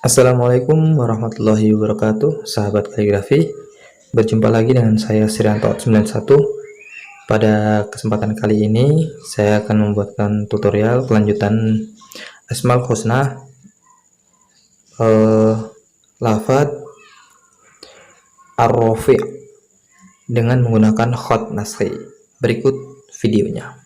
Assalamualaikum warahmatullahi wabarakatuh, sahabat kaligrafi. Berjumpa lagi dengan saya Sirianto 91. Pada kesempatan kali ini saya akan membuatkan tutorial kelanjutan Asmaul Husna, Lafadz Ar-Raafi dengan menggunakan hot nasri. Berikut videonya.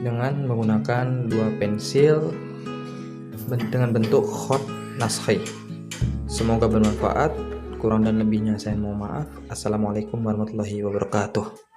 Dengan menggunakan dua pensil dengan bentuk hot nasri. Semoga bermanfaat. Kurang dan lebihnya saya mohon maaf. Assalamualaikum warahmatullahi wabarakatuh.